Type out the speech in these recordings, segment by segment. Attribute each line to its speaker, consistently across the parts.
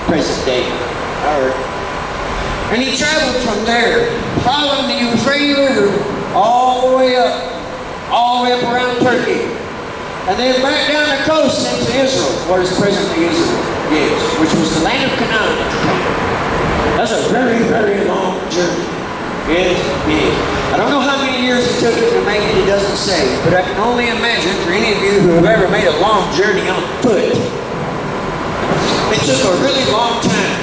Speaker 1: present day. All right. And he traveled from there, following the Euphrates River, all the way up around Turkey. And then back down the coast into Israel, what is presently Israel, yes, which was the land of Canaan at the time. That's a very, very long journey. Yes, yes. I don't know how many years it took him to make it, it doesn't say, but I can only imagine for any of you who have ever made a long journey on foot, it took a really long time.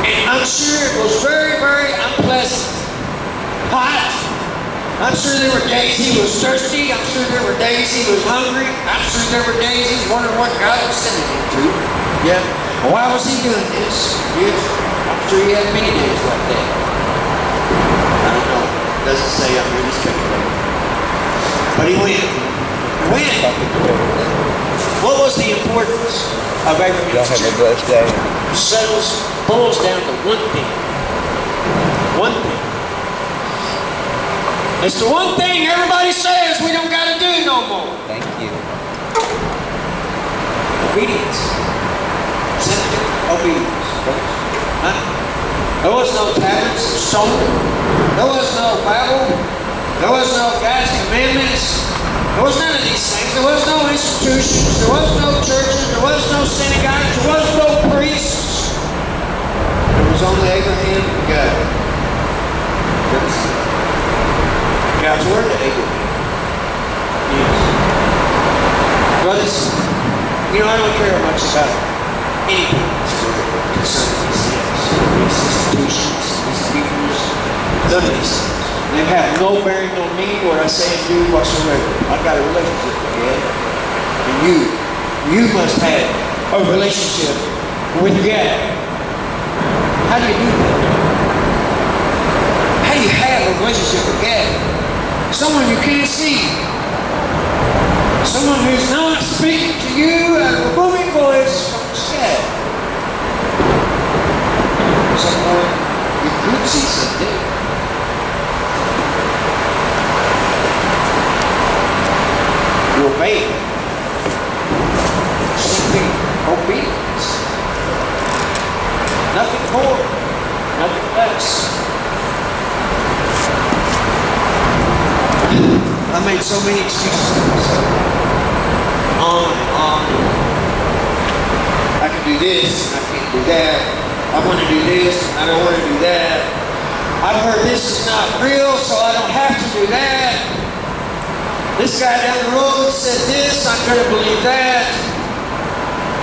Speaker 1: And I'm sure it was very, very unpleasant. Hot. I'm sure there were days he was thirsty. I'm sure there were days he was hungry. I'm sure there were days he was wondering what God was sending him to. Yeah. Why was he doing this? Yes. I'm sure he had many days like that. I don't know. It doesn't say. I'm really speculating. But he went. When? What was the importance of Abraham's
Speaker 2: Y'all have a blessed day.
Speaker 1: Boils down to one thing. One thing. It's the one thing everybody says we don't got to do no more.
Speaker 2: Thank you.
Speaker 1: Obedience. Simple obedience. Huh? There was no tablets of stone. There was no Bible. There was no God's commandments. There was none of these things. There was no institutions. There was no churches. There was no synagogues. There was no priests. There was only Abraham and God. God's word to Abraham. Yes. Brothers, you know, I don't care much about anything concerning these things, these institutions, these peoples, none of these things. They have no bearing on me, what I say and do whatsoever. I've got a relationship with God. And you must have a relationship with God. How do you do that? How do you have a relationship with God? Someone you can't see. Someone who's not speaking to you out of a booming voice from the sky. Someone you could see someday. You obey. Simply obedience. Nothing more, nothing less. I made so many excuses for myself. On and on. I can do this, I can't do that. I want to do this, I don't want to do that. I've heard this is not real, so I don't have to do that. This guy down the road said this, I'm going to believe that.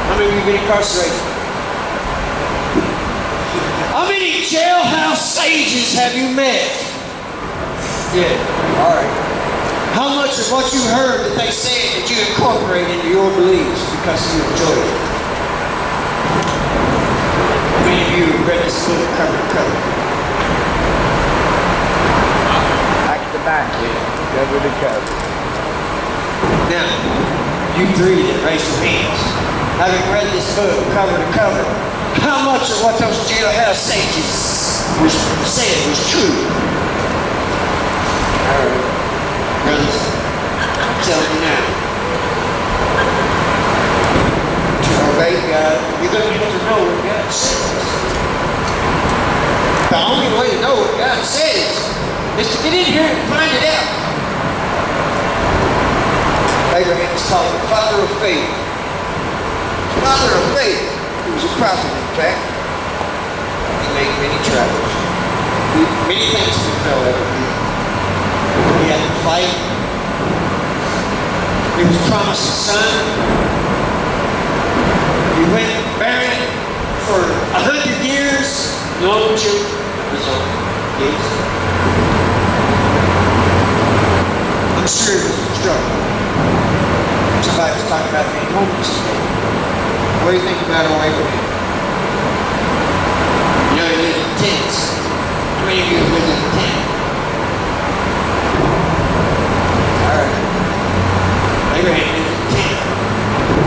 Speaker 1: How many of you have been incarcerated? How many jailhouse sages have you met? Yeah, all right. How much of what you heard that they said did you incorporate into your beliefs because you enjoyed it? Many of you have read this book cover to cover.
Speaker 2: Back to back.
Speaker 1: Yeah.
Speaker 2: Cover to cover.
Speaker 1: Now, you three that raised your hands, having read this book cover to cover, how much of what those jailhouse sages said was true? All right. Brothers, I'm telling you now, to obey God, you're going to have to know what God says. The only way to know what God says is to get in here and find it out. Abraham is called the father of faith. Father of faith. He was a prophet, in fact. He made many travels. Many things befell Abraham. He had to fight. He was promised a son. He went barren for 100 years. No children of his own. Yes. I'm sure it was a struggle. Somebody was talking about being homeless today. What do you think about old Abraham? You know, he lived in tents. How many of you have lived in a tent? Abraham lived in a tent.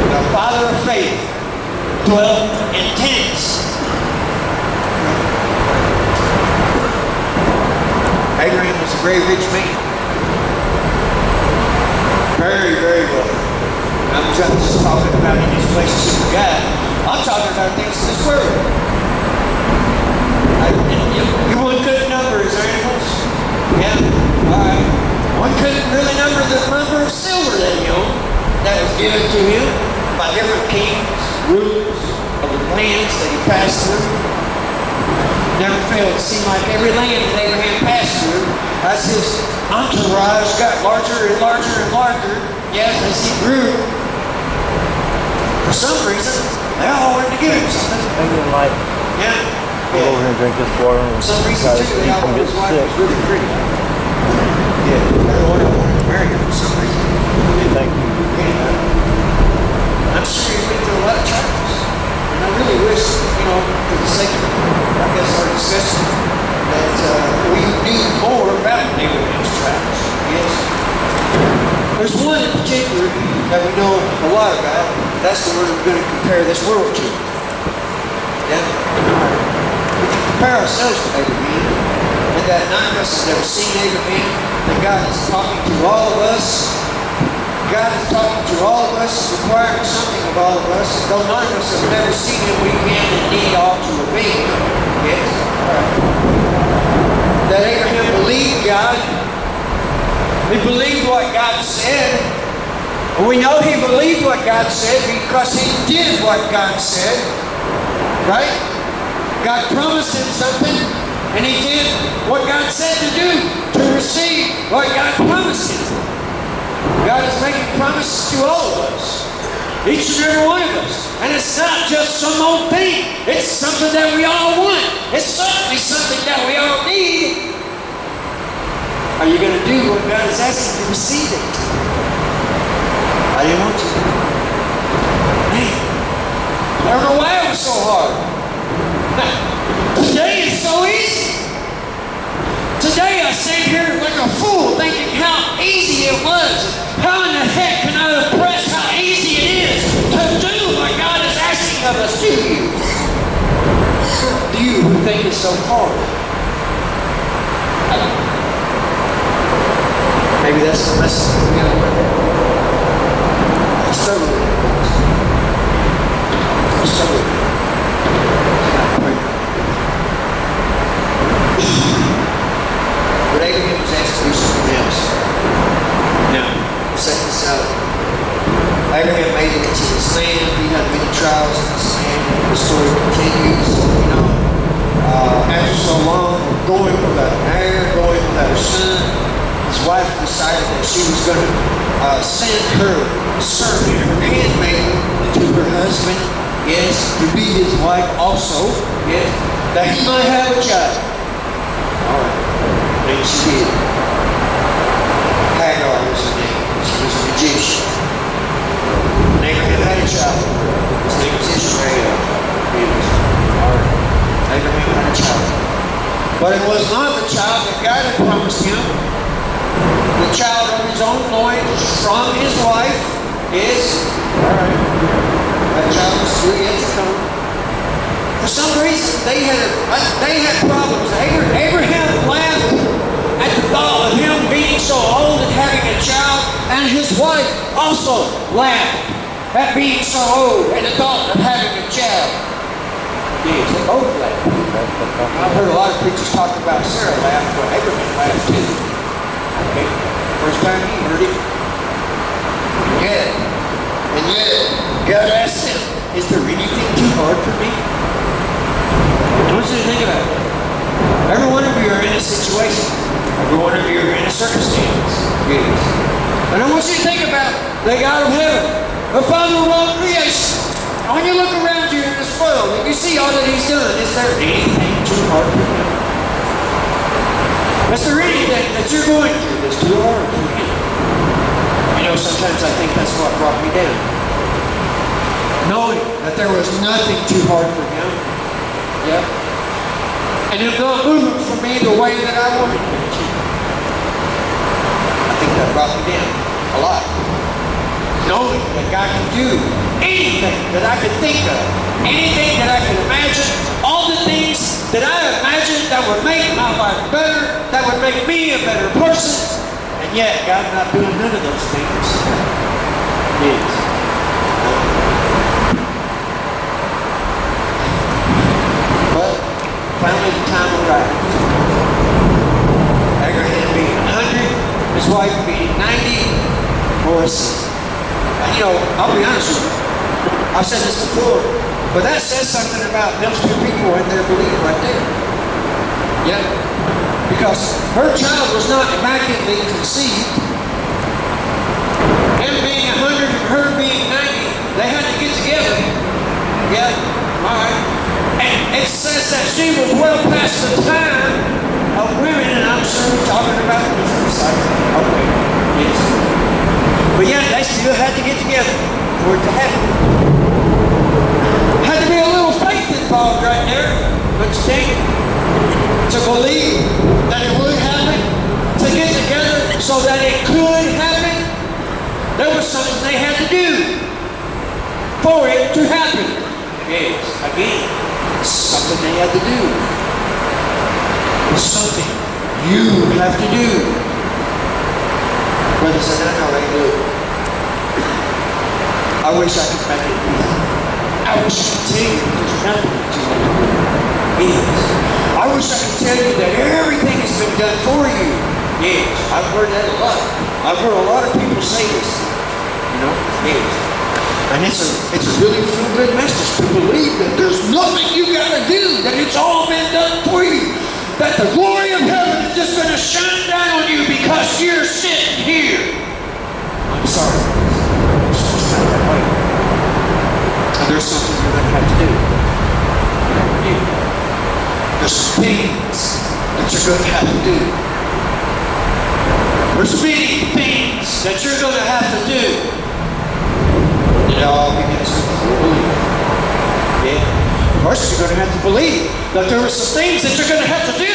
Speaker 1: The father of faith dwelt in tents. Abraham was a very rich man. Very, very wealthy. I'm just talking about in his relationship with God. I'm talking about the rulers of the lands that he passed through. Never failed. It seemed like every land that Abraham passed through, as his entourage got larger and larger and larger, yes, as he grew, for some reason, they all wanted to give him something.
Speaker 2: Maybe in life.
Speaker 1: Yeah.
Speaker 2: Go over here and drink this water.
Speaker 1: For some reason,
Speaker 2: Try to
Speaker 1: too, they
Speaker 2: keep
Speaker 1: all
Speaker 2: from
Speaker 1: thought his
Speaker 2: getting
Speaker 1: wife
Speaker 2: sick.
Speaker 1: was really pretty. Yeah. Everyone wanted to marry her for some reason.
Speaker 2: Thank you.
Speaker 1: I'm sure you've been through a lot of trials. And I really wish, for the sake of, I guess, our discussion, that we knew more about Abraham's trials. Yes. There's one in particular that we know a lot about. That's the one we're going to compare this world to. Yeah. We can compare ourselves to Abraham, and that none of us have ever seen Abraham, that God is talking to all of us. God is talking to all of us, requiring something of all of us. Though none of us have never seen him, we can indeed ought to obey him. Yes? That Abraham believed God. He believed what God said. And we know he believed what God said because he did what God said. Right? God promised him something, and he did what God said to do to receive what God promised him. God is making promises to all of us, each and every one of us. And it's not just some old thing. It's something that we all want. It's certainly something that we all need. Are you going to do what God is asking to receive it? I didn't want to. Man, I don't know why it was so hard. Today is so easy. Today I stand here like a fool thinking how easy it was. How in the heck can I impress how easy it is to do what God is asking of us to you? You who think it's so hard. Maybe that's the message that we got to learn. I struggle with it. I struggle with it. But Abraham was asked to do something else. Now, check this out. Abraham made it into this land. He had many trials in this land. The story continues. After so long, going without an heir, going without a son, his wife decided that she was going to send her servant, her handmaiden, to her husband, yes, to be his wife also, yes, that he might have a child. All right. And she did. Hagar was her name. She was an Egyptian. And Abraham had a child. His name was Ishmael. Abraham had a child. But it was not the child that God had promised him. The child of his own loins from his wife is, alright, that child was still yet to come. For some reason, they had problems. Abraham laughed at the thought of him being so old and having a child, and his wife also laughed at being so old and the thought of having a child. Yes, they both laughed. I've heard a lot of preachers talk about Sarah laughed, but Abraham laughed too. Okay, first time he heard it. And yet, God asked him, is there anything too hard for me? I want you to think about it. Every one of you are in a situation. Every one of you are in a circumstance. Yes. And I want you to think about the God of heaven, the Father of all creation. And when you look around you in this world and you see all that He's done, is there anything too hard for Him? Is there anything that you're going through that's too hard for Him? Sometimes I think that's what brought me down. Knowing that there was nothing too hard for Him. Yeah. And Him not moving for me the way that I wanted Him to. I think that brought me down a lot. Knowing that God can do anything that I could think of, anything that I could imagine, all the things that I imagined that would make my life better, that would make me a better person, and yet God not doing none of those things. Yes. But finally the time arrived. Abraham being 100, his wife being 90, was, I'll be honest with you. I've said this before, but that says something about those two people and their belief right there. Yeah. Because her child was not immaculately conceived. Him being 100 and her being 90, they had to get together. Yeah, all right. And it says that she was well past the time of women, and I'm sure we're talking about this. Okay, yes. But yeah, they still had to get together for it to happen. Had to be a little faith involved right there, don't you think? To believe that it would happen, to get together so that it could happen. There was something they had to do for it to happen. Yes, again, it's something they had to do. It's something you have to do. Brother said, I know they do. I wish I could make it easy. I wish I could tell you there's nothing that you have to do. Yes. I wish I could tell you that everything has been done for you. Yes, I've heard that a lot. I've heard a lot of people say this. You know? Yes. And it's a really feel-good message to believe that there's nothing you gotta do, that it's all been done for you. That the glory of heaven is just gonna shine down on you because you're sitting here. I'm sorry. It's just not that way. And there's something you're gonna have to do. There's some things that you're gonna have to do. There's many things that you're gonna have to do. It all begins with belief. Yeah. First, you're going to have to believe that there are some things that you're going to have to do.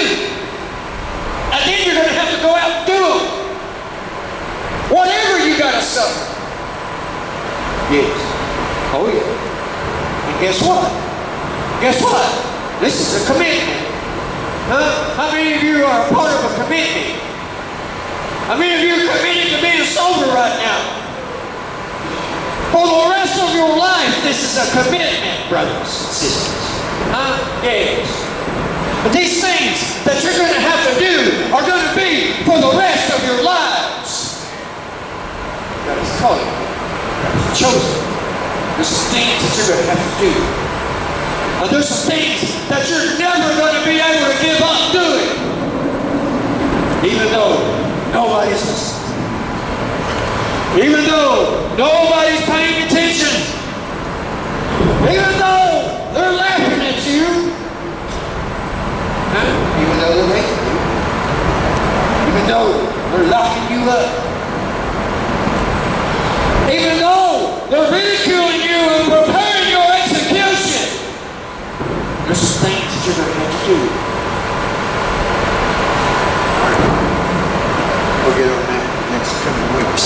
Speaker 1: And then you're going to have to go out and do them. Whatever you got to suffer. Yes. Oh, yeah. And guess what? Guess what? This is a commitment. Huh? How many of you are a part of a commitment? How many of you are committed to being sober right now? For the rest of your life, this is a commitment, brothers and sisters. Huh? Yes. But these things that you're going to have to do are going to be for the rest of your lives. God is calling you. God is chosen. There's some things that you're going to have to do. And there's some things that you're never going to be able to give up doing. Even though nobody's listening. Even though nobody's paying attention. Even though they're laughing at you. Huh? Even though they're making you. Even though they're locking you up. Even though they're ridiculing you and preparing your execution. There's some things that you're going to have to do. We'll get on that next coming weeks.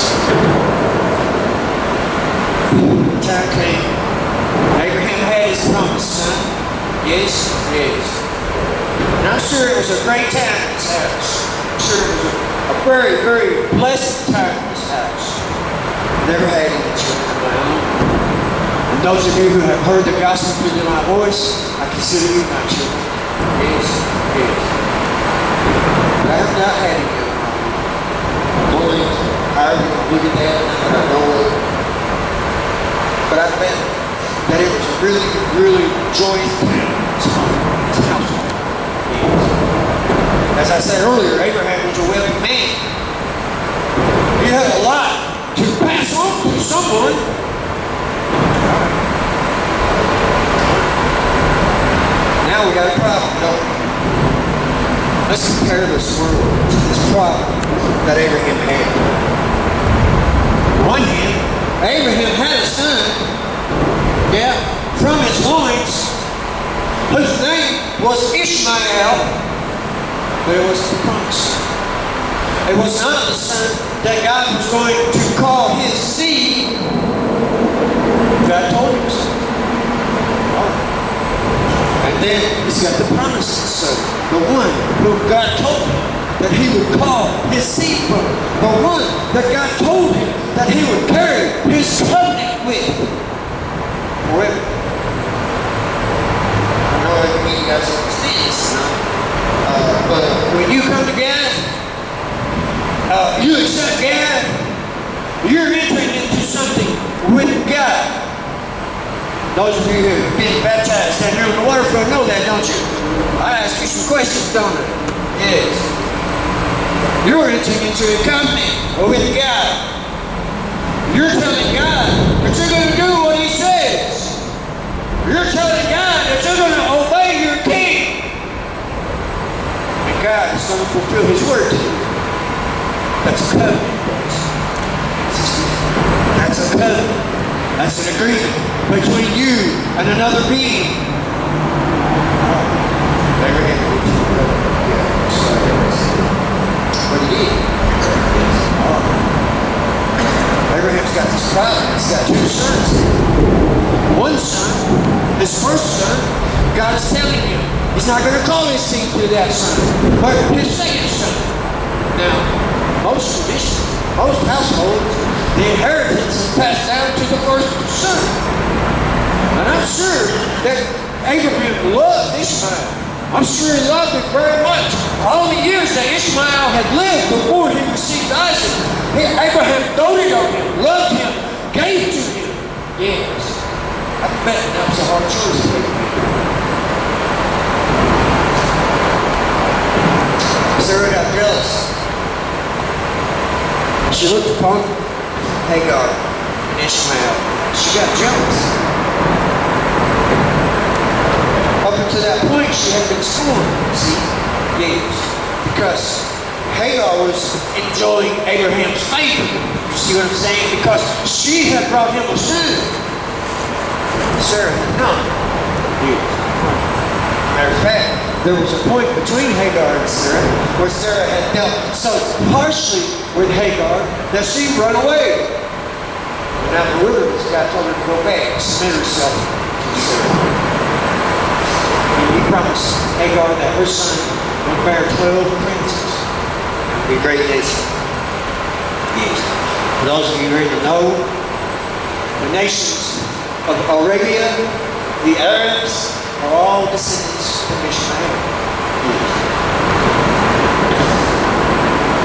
Speaker 1: Time came. Abraham had his promised son. Yes, yes. And I'm sure it was a great time in his house. I'm sure it was a very, very blessed time in his house. Never had any children of my own. And those of you who have heard the gospel through my voice, I consider you my children. Yes, yes. But I have not had any of my own. Going, however you look at that, but I know it. But I found that it was a really, really joyous time in his household. As I said earlier, Abraham was a wealthy man. He had a lot to pass on to someone. Now we got a problem, don't we? Let's compare this world to this problem that Abraham had. On one hand, Abraham had a son, yeah, from his loins, whose name was Ishmael, but it was the promise. It was not the son that God was going to call his seed. God told him so. And then he's got the promised son, the one who God told him that he would call his seed from, the one that God told him that he would carry his covenant with forever. I know that you guys understand this, but when you come to God, you accept God, you're entering into something with God. Those of you who have been baptized down here on the waterfront know that, don't you? I ask you some questions, don't I? Yes. You're entering into a covenant with God. You're telling God that you're going to do what He says. You're telling God that you're going to obey your King. And God is going to fulfill His word to you. That's a covenant. That's a covenant. That's an agreement between you and another being. But he did. Abraham's got this problem. He's got two sons. One son, his first son, God is telling him He's not going to call his seed through that son, but his second son. Now, most traditions, most households, the inheritance is passed down to the first son. And I'm sure that Abraham loved Ishmael. I'm sure he loved him very much. All the years that Ishmael had lived before he received Isaac, Abraham doted on him, loved him, gave to him. Yes. I bet that was a hard choice for Abraham. Sarah got jealous. She looked upon Hagar and Ishmael. She got jealous. Up until that point, she had been scorned. See? Yes. Because Hagar was enjoying Abraham's favor. You see what I'm saying? Because she had brought him a son. Sarah had not. Yes. Matter of fact, there was a point between Hagar and Sarah where Sarah had dealt so harshly with Hagar that she run away. And now the wilderness, God told her to go back, submit herself to Sarah. And He promised Hagar that her son would bear 12 princes. Be a great nation. Yes. For those of you who already know, the nations of Arabia, the Arabs, are all descendants of Ishmael. Yes.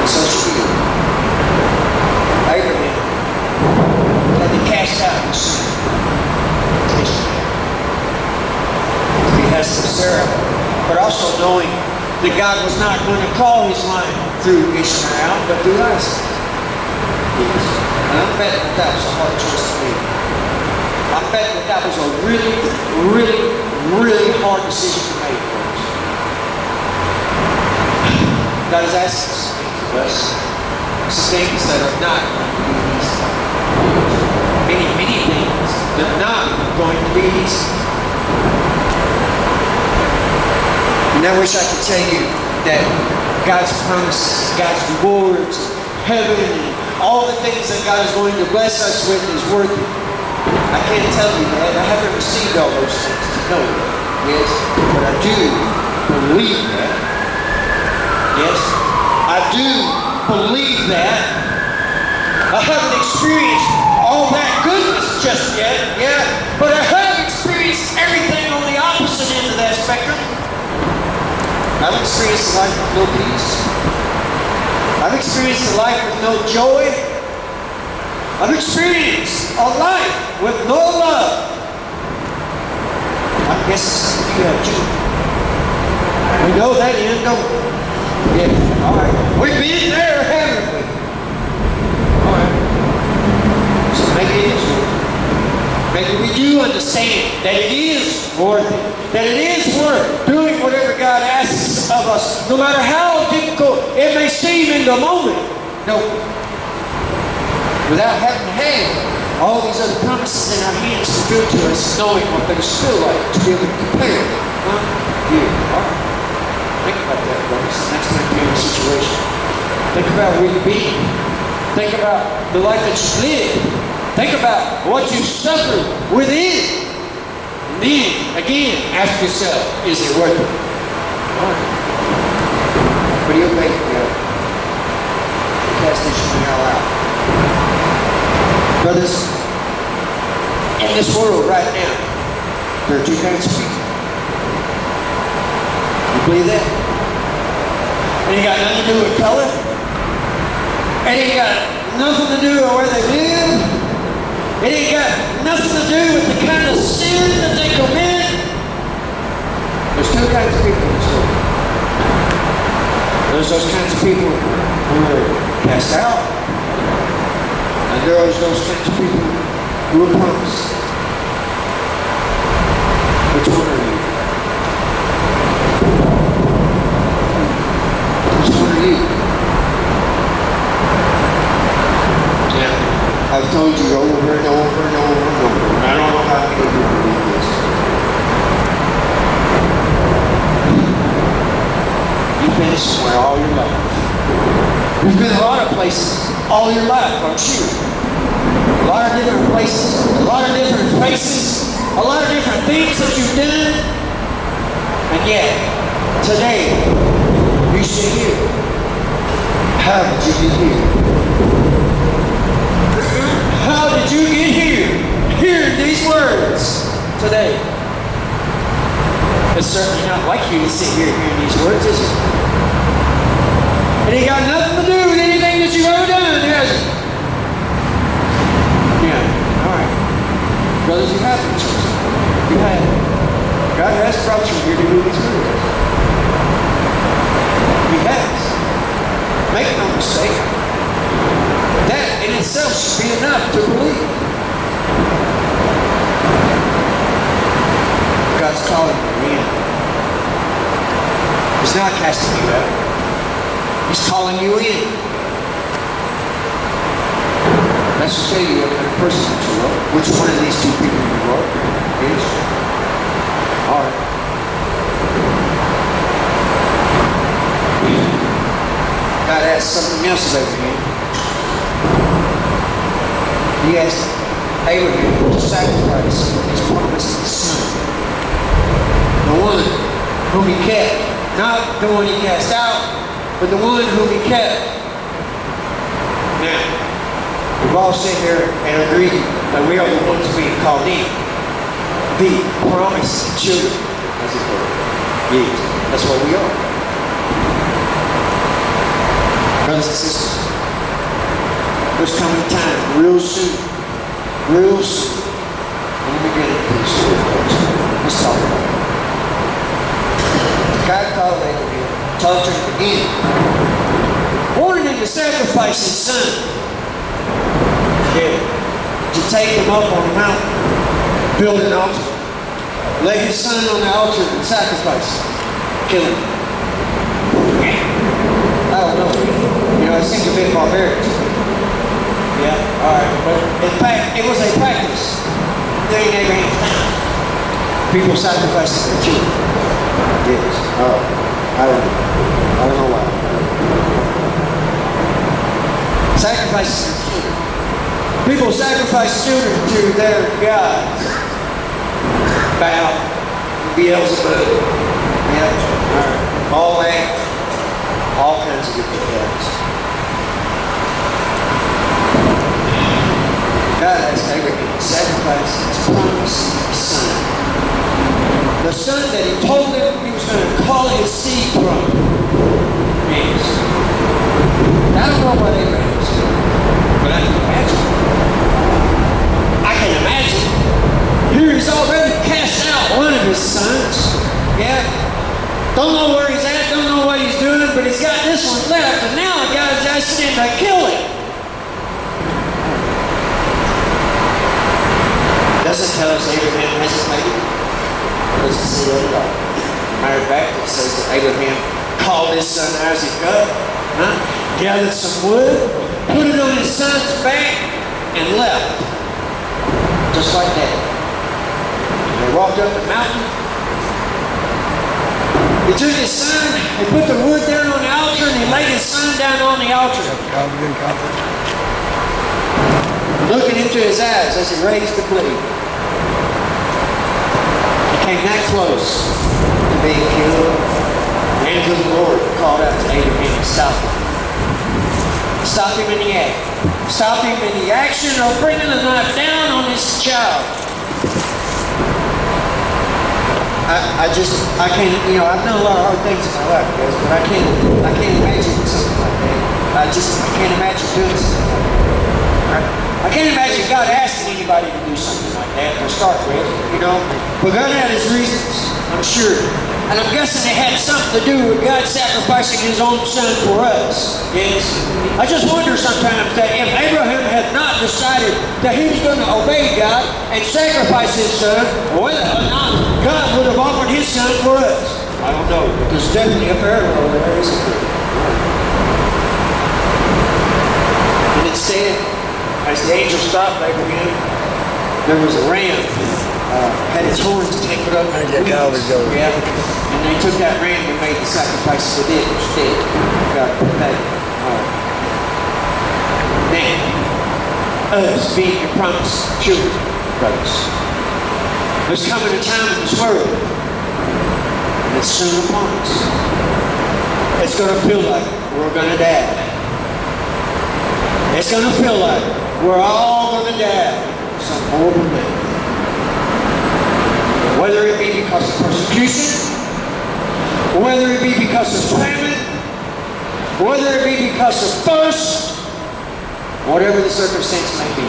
Speaker 1: And so she did. Abraham had to cast out his son, Ishmael. To be behest of Sarah, but also knowing that God was not going to call his line through Ishmael, but through Isaac. Yes. And I bet that was a hard choice to make. I bet that was a really, really, really hard decision to make for us. God is asking some things of us. Some things that are not going to be easy. Many, many things that are not going to be easy. And I wish I could tell you that God's promises, God's rewards, heaven, and all the things that God is going to bless us with is worth it. I can't tell you that. I haven't received all those things to know that. Yes, but I do believe that. Yes, I do believe that. I haven't experienced all that goodness just yet, yeah, but I have experienced everything on the opposite end of that spectrum. I've experienced a life with no peace. I've experienced a life with no joy. I've experienced a life with no love. I guess some of you have too. We know that end, don't we? Yeah, all right. We've been there, haven't we? All right. So maybe it is worth it. Maybe we do understand that it is worth it. That it is worth doing whatever God asks of us, no matter how difficult it may seem in the moment. No. Without having had all these other promises in our hands fulfilled to us, knowing what they feel like to be able to compare them. Huh? Yeah. All right. Think about that, brothers. Next time you're in a situation. Think about where you've been. Think about the life that you live. Think about what you've suffered within. And then, again, ask yourself, is it worth it? All right. What do you make of that? Cast Ishmael out. Brothers, in this world right now, there are two kinds of people. You believe that? It ain't got nothing to do with color. It ain't got nothing to do with where they live. It ain't got nothing to do with the kind of sin was those kinds of people who were cast out. And there was those kinds of people who were promised. Which one are you? Which one are you? Yeah. I've told you over and over and over and over. I don't know how many of you believe this. You've been somewhere all your life. You've been a lot of places all your life, aren't you? A lot of different places, a lot of different faces, a lot of different things that you've done. And yet, today, you sit here. How did you get here? How did you get here? Hearing these words today. It's certainly not like you to sit here hearing these words, is it? It ain't got nothing to do with anything that you've ever done, has it? Yeah, all right. Brothers, you have been chosen. You have. God has brought you here to do these miracles. He has. Make no mistake. That in itself should be enough to believe. God's calling you in. He's not casting you out. He's calling you in. That should tell you what kind of person that you are. Which one of these two people you are is. All right. God asked something else of Abraham. He asked Abraham to sacrifice his promised son. The one whom he kept. Not the one he cast out, but the one whom he kept. Now, we've all sat here and agreed that we are the ones being called in. The promised children, as it were. Yes, that's what we are. Brothers and sisters, there's coming a time, real soon. Let me get into this story. Let's talk about it. God called Abraham, talked to him again, wanted him to sacrifice his son. Yeah. To take him up on the mountain, build an altar, lay his son on the altar and sacrifice him, kill him. I don't know. It seems a bit barbaric. Yeah, all right. But in fact, it was a practice during Abraham's time. People sacrificing their children. Yes. Oh, I don't know why. Sacrifices their children. People sacrifice children to their gods. Baal, Beelzebub. Yeah. All that. All kinds of different gods. God asked Abraham to sacrifice his promised son. The son that he told him he was going to call his seed from. Yes. I don't know what Abraham was doing, but I can imagine. Here he's already cast out one of his sons. Yeah. Don't know where he's at, don't know what he's doing, but he's got this one left, and now the guy's asking him to kill him. Doesn't tell us Abraham hesitated. Doesn't say that at all. Matter of fact, it says that Abraham called his son Isaac up, gathered some wood, put it on his son's back, and left. Just like that. They walked up the mountain. He took his son, he put the wood there on the altar, and he laid his son down on the altar. Looking into his eyes as he raised the blade. He came that close to being killed. The angel of the Lord called out to Abraham and stopped him. Stop him in the act. Stop him in the action of bringing the knife down on this child. I can't, I've done a lot of hard things in my life, guys, but I can't imagine something like that. I can't imagine doing something like that. I can't imagine God asking anybody to do something like that to start with, But God had his reasons, I'm sure. And I'm guessing it had something to do with God sacrificing his own son for us. Yes. I just wonder sometimes that if Abraham had not decided that he was going to obey God and sacrifice his son, whether or not God would have offered his son for us. I don't know, but there's definitely a parallel there, isn't there? And instead, as the angel stopped Abraham, there was a ram. Had its horns tangled up in the weeds. Yeah. And they took that ram and made the sacrifices with it instead. God put that. Now, us being your promised children, brothers, there's coming a time in this world, and it's soon upon us. It's going to feel like we're going to die. It's going to feel like we're all going to die some horrible day. Whether it be because of persecution, whether it be because of famine, whether it be because of thirst, whatever the circumstance may be,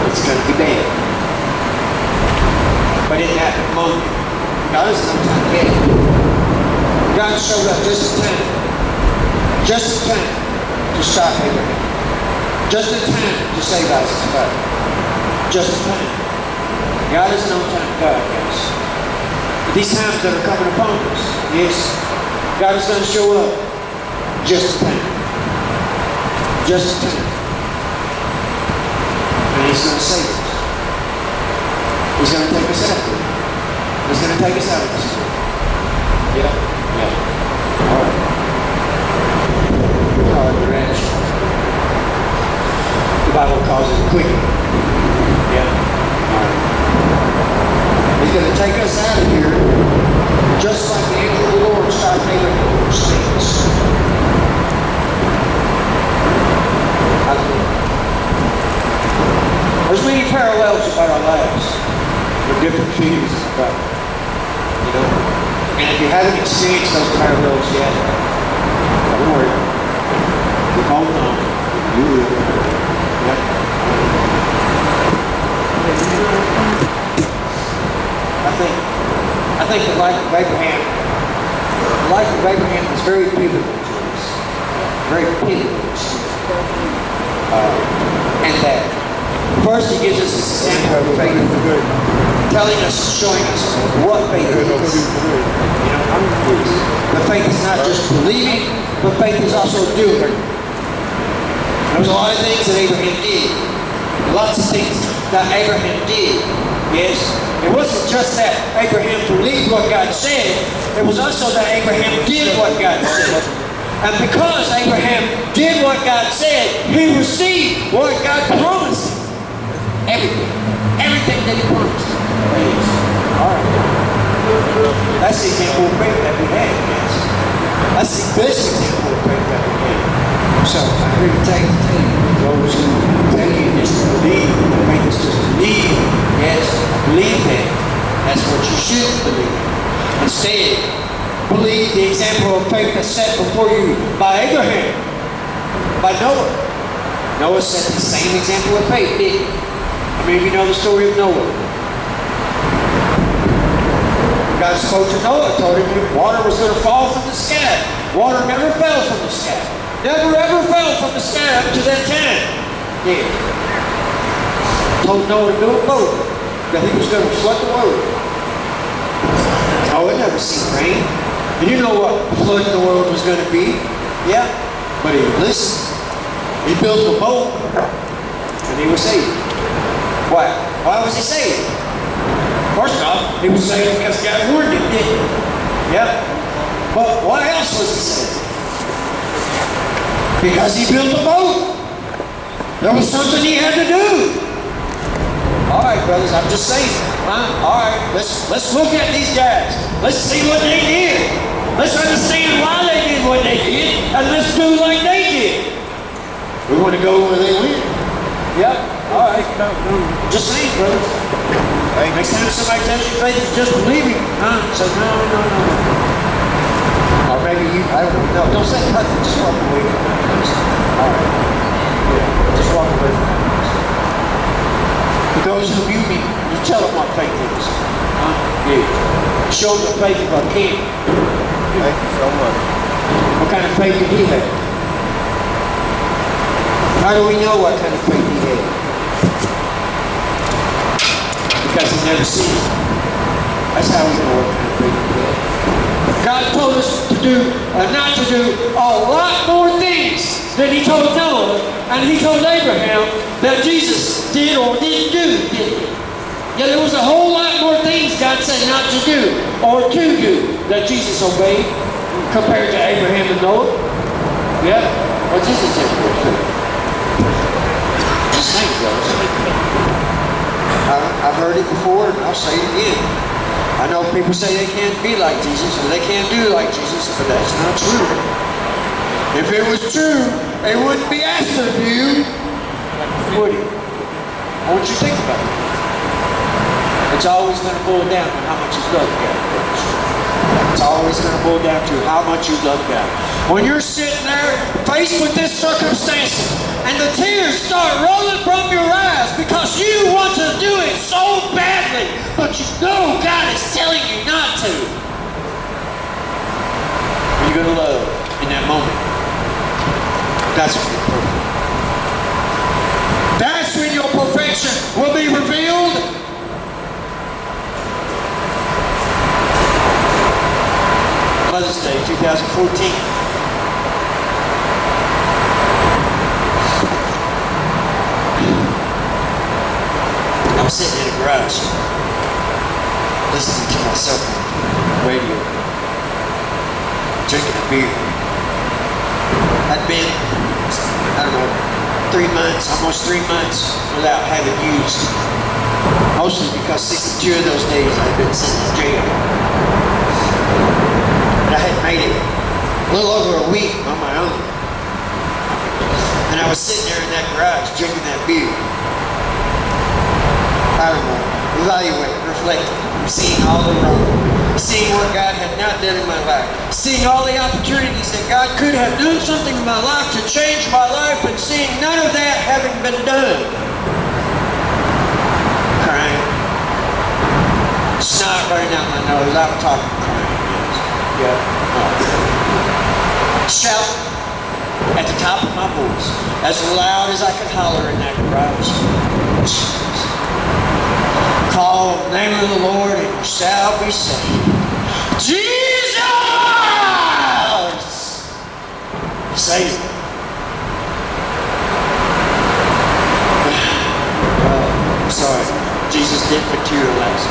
Speaker 1: it's going to be bad. But in that moment, God is not time yet. God showed up just in time to stop Abraham, just in time to save Isaac's life, just in time. God is an on-time God, guys. These times that are coming upon us, yes, God is going to show up just in time. Just in time. And he's going to save us. He's going to take us out of it. He's going to take us out of this world. Yeah? Yeah. All right. We call it the rapture. The Bible calls it quickening. Yeah? All right. He's going to take us out of here just like the angel of the Lord stopped Abraham from slaying his son. There's many parallels about our lives with different feelings about it. You know? And if you haven't experienced those parallels yet, don't worry. We're going on. You will. Yeah. I think the life of Abraham is very pivotal to us. Very pivotal to us. And that first he gives us this example of faith, telling us, showing us what faith is. You know, but faith is not just believing, but faith is also doing. There was a lot of things that Abraham did. Lots of things that Abraham did. Yes. It wasn't just that Abraham believed what God said, it was also that Abraham did what God said. And because Abraham did what God said, he received what God promised him. Everything. Everything that he promised him. All right. That's the example of faith that we have, yes. That's the best example of faith that we have. So I'm here to tell you, those who tell you just to believe, faith is just to believe. Yes, believe that. That's what you should believe. Instead, believe the example of faith that's set before you by Abraham, by Noah. Noah set the same example of faith, didn't he? How many of you know the story of Noah? God spoke to Noah, told him water was going to fall from the sky. Water never fell from the sky. Never ever fell from the sky up to that time. Yeah. Told Noah to build a boat, that he was going to flood the world. Noah never seen rain. And you know what flooding the world was going to be? Yeah. But he listened. He built a boat, and he was saved. Why? Why was he saved? First off, he was saved because God warned him, didn't he? Yeah. But why else was he saved? Because he built a boat. There was something he had to do. All right, brothers, I'm just saying. Huh? All right, let's look at these guys. Let's see what they did. Let's understand why they did what they did, and let's do like they did. We want to go where they went. Yep. All right. Just saying, brothers. Next time somebody tells you faith is just believing, say no. Or maybe you, I don't know. No, don't say nothing. Just walk away from it. All right. Yeah. Just walk away from it. For those who you meet, you tell them what faith is. Yeah. Show the faith of our King.
Speaker 2: Thank you so much.
Speaker 1: What kind of faith did he have? How do we know what kind of faith he had? Because he never seen it. That's how we know what kind of faith he had. God told us to do, not to do a lot more things than he told Noah, and he told Abraham that Jesus did or didn't do, didn't he? Yeah, there was a whole lot more things God said not to do or to do that Jesus obeyed compared to Abraham and Noah. Yeah? What's this example? Just think, fellas. I've heard it before and I'll say it again. I know people say they can't be like Jesus or they can't do like Jesus, but that's not true. If it was true, it wouldn't be asked of you, would it? I want you to think about it. It's always going to boil down to how much you love God. It's always going to boil down to how much you love God. When you're sitting there faced with this circumstance and the tears start rolling from your eyes because you want to do it so badly, but you know God is telling you not to, you're going to love in that moment. That's when you're perfect. That's when your perfection will be revealed. Mother's Day 2014. I was sitting in a garage listening to myself on the radio, drinking a beer. I'd been, I don't know, 3 months, almost 3 months without having used. Mostly because 62 of those days I'd been sitting in jail. But I had made it a little over a week on my own. And I was sitting there in that garage drinking that beer. I don't know, evaluating, reflecting, seeing all the wrong, seeing what God had not done in my life, seeing all the opportunities that God could have done something in my life to change my life, and seeing none of that having been done. Crying. Snot running out my nose. I'm talking crying. Yeah. Shouting at the top of my voice, as loud as I could holler in that garage. Call the name of the Lord and you shall be saved. Jesus! Save me. I'm sorry. Jesus didn't materialize.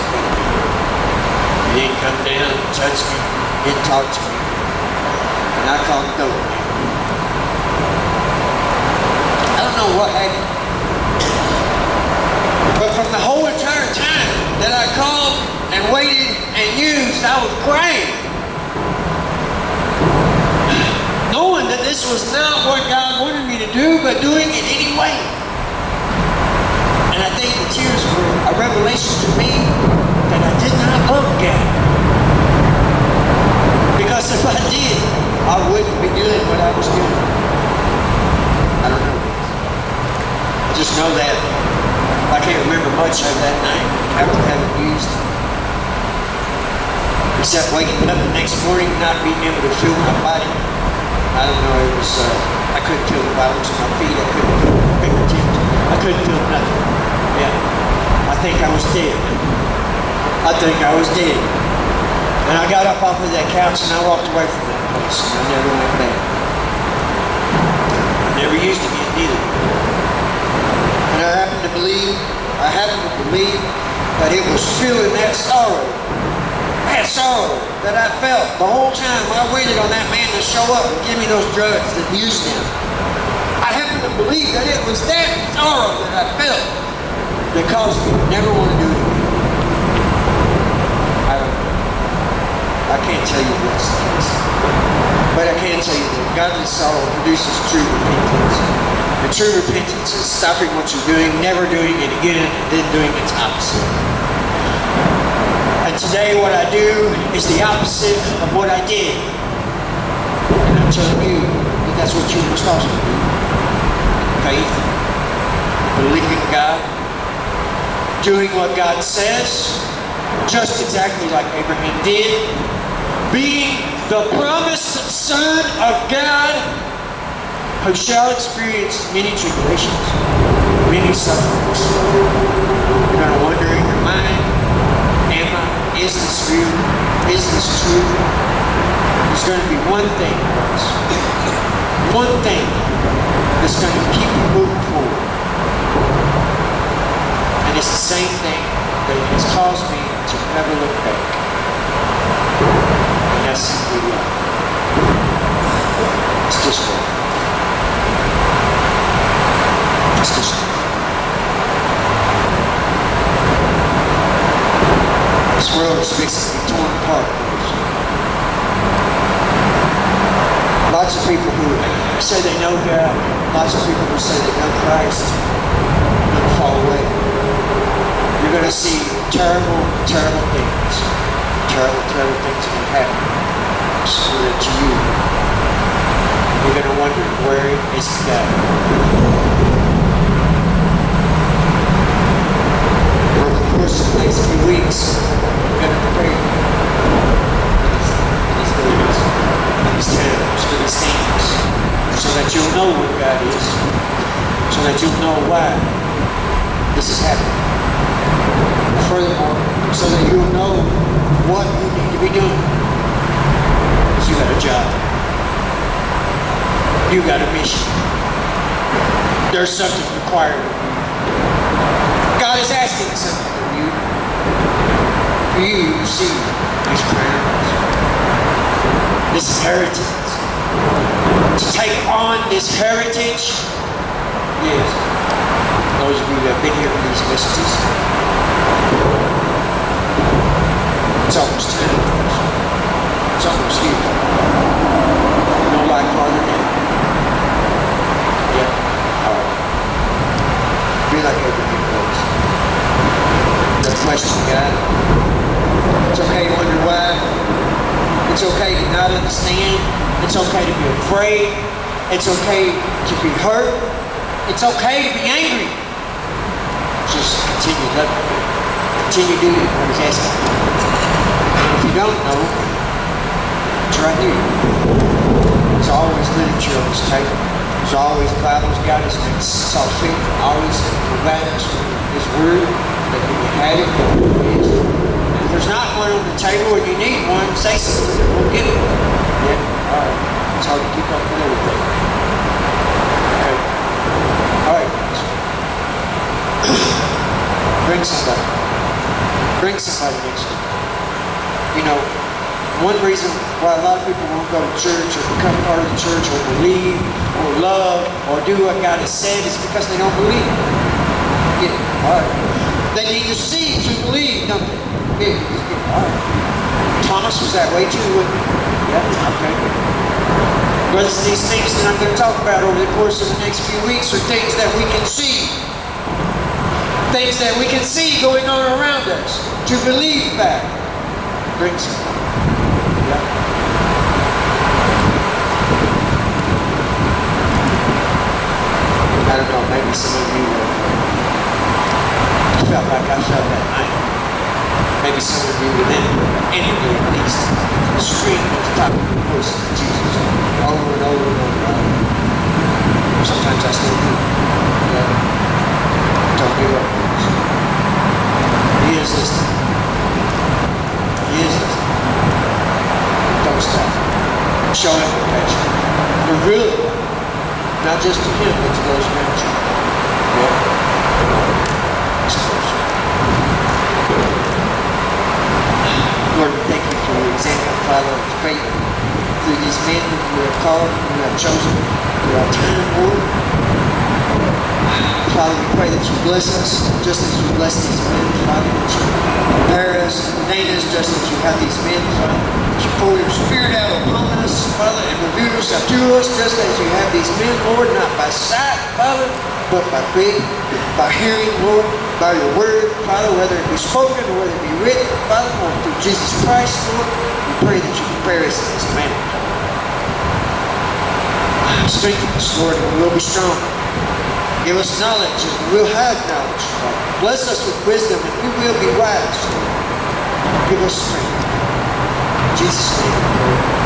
Speaker 1: He didn't come down and touch me. He didn't talk to me. And I called him dope man. I don't know what happened. But from the whole entire time that I called and waited and used, I was praying. Knowing that this was not what God wanted me to do, but doing it anyway. And I think the tears were a revelation to me that I did not love God. Because if I did, I wouldn't be doing what I was doing. I don't know. I just know that I can't remember much of that night after having used, except waking up the next morning not being able to feel my body. I don't know, it was, I couldn't feel the bottoms of my feet, I couldn't feel my fingertips, I couldn't feel nothing. Yeah, I think I was dead. I think I was dead. And I got up off of that couch and I walked away from that place and I never went back. I never used it again either. And I happen to believe that it was feeling that sorrow that I felt the whole time I waited on that man to show up and give me those drugs that used him. I happen to believe that it was that sorrow that I felt that caused me to never want to do it again. I don't know. I can't tell you what's the case. But I can tell you that godly sorrow produces true repentance. And true repentance is stopping what you're doing, never doing it again, and then doing its opposite. And today what I do is the opposite of what I did. And I'm telling you that that's what you must also do. Faith, believing God, doing what God says, just exactly like Abraham did, being the promised Son of God, who shall experience many tribulations, many sufferings. You're going to wonder in your mind, is this real? Is this true? There's going to be one thing, folks. One thing that's going to keep you moving forward. And it's the same thing that has caused me to never look back. And that's simply love. It's just love. It's just love. This world is fixing to be torn apart. Lots of people who say they know God, lots of people who say they know Christ, are going to fall away. You're going to see terrible, terrible things. Terrible, terrible things are going to happen. Similar to you. You're going to wonder, where is God? Over the course of the next few weeks, you're going to pray for these days, for these times, for these things, so that you'll know where God is, so that you'll know why this is happening. Furthermore, so that you'll know what you need to be doing. Because you got a job. You got a mission. There's something required of you. God is asking something of you. For you to receive these prayers, this inheritance. To take on this heritage. Yes. Those of you that have been here for these messages. It's almost time. It's almost here. No life farther than. Yeah. Alright. Be like everything goes. No question, God. It's okay to wonder why. It's okay to not understand. It's okay to be afraid. It's okay to be hurt. It's okay to be angry. Just continue loving Him. Continue doing what He's asking. And if you don't know, it's right here. There's always literature on this table. There's always Bibles, God has been saw fit, always provided us with His Word, that we can have it, that we can use it. And if there's not one on the table and you need one, say something, we'll give it. Yeah, alright. It's hard to keep up with everything. Okay. Alright. Bring somebody. Bring somebody next to you. You know, one reason why a lot of people won't go to church or become part of the church or believe or love or do what God has said is because they don't believe. Yeah, all right. They need to see to believe, don't they? Yeah, all right. Thomas was that way too, wasn't he? Yeah, okay. Brothers, these things that I'm going to talk about over the course of the next few weeks are things that we can see. Things that we can see going on around us. To believe back. Bring something. Yeah. I don't know, maybe some of you felt like I felt that night. Maybe some of you within inwardly at least screamed at the top of your voice to Jesus over and over and over. Sometimes I still do. Yeah. Don't give up. He is listening. He is listening. Don't stop. Show Him compassion. Reveal it. Not just to Him, but to those around you. Yeah. It's close. Lord, we thank You for Your example, Father, of faith through these men who You have called, who You have chosen through our time, Lord. Father, we pray that You bless us, just as You bless these men, Father, that You prepare us and ordain us, just as You have these men, Father, that You pour Your Spirit out upon us, Father, and reveal Yourself to us, just as You have these men, Lord, not by sight, Father, but by faith, by hearing, Lord, by Your Word, Father, whether it be spoken or whether it be written, Father, or through Jesus Christ, Lord, we pray that You prepare us in this manner. Strengthen us, Lord, and we will be strong. Give us knowledge, and we will have knowledge. Bless us with wisdom, and we will be wise. Give us strength. In Jesus' name.